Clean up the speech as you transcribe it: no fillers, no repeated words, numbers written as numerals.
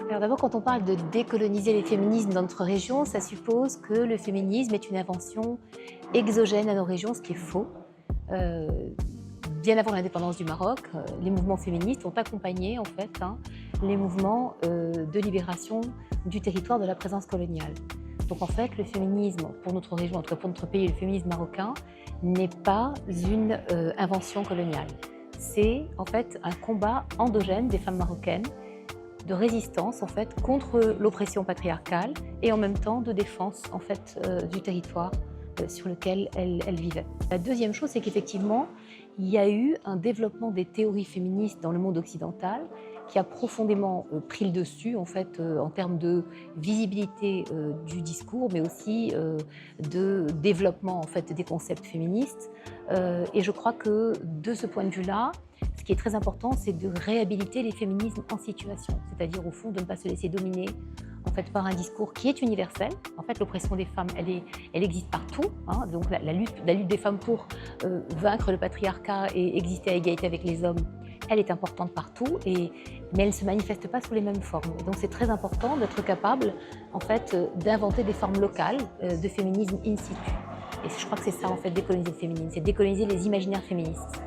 Alors d'abord, quand on parle de décoloniser les féminismes dans notre région, ça suppose que le féminisme est une invention exogène à nos régions, ce qui est faux. Euh, Bien avant l'indépendance du Maroc, les mouvements féministes ont accompagné en fait les mouvements de libération du territoire de la présence coloniale. Donc en fait, le féminisme pour notre région, en tout cas pour notre pays, le féminisme marocain, n'est pas une invention coloniale. C'est en fait un combat endogène des femmes marocaines de résistance en fait contre l'oppression patriarcale et en même temps de défense en fait du territoire sur lequel elles vivaient. La deuxième chose, c'est qu'effectivement, il y a eu un développement des théories féministes dans le monde occidental qui a profondément pris le dessus en fait en termes de visibilité du discours, mais aussi de développement en fait des concepts féministes. Et je crois que de ce point de vue-là, ce qui est très important, c'est de réhabiliter les féminismes en situation, c'est-à-dire au fond de ne pas se laisser dominer en fait, par un discours qui est universel. En fait, l'oppression des femmes, elle existe partout. Donc la lutte des femmes pour vaincre le patriarcat et exister à égalité avec les hommes, elle est importante partout, mais elle ne se manifeste pas sous les mêmes formes. Et donc c'est très important d'être capable en fait, d'inventer des formes locales de féminisme in situ. Et je crois que c'est ça, en fait, décoloniser le féminisme, c'est décoloniser les imaginaires féministes.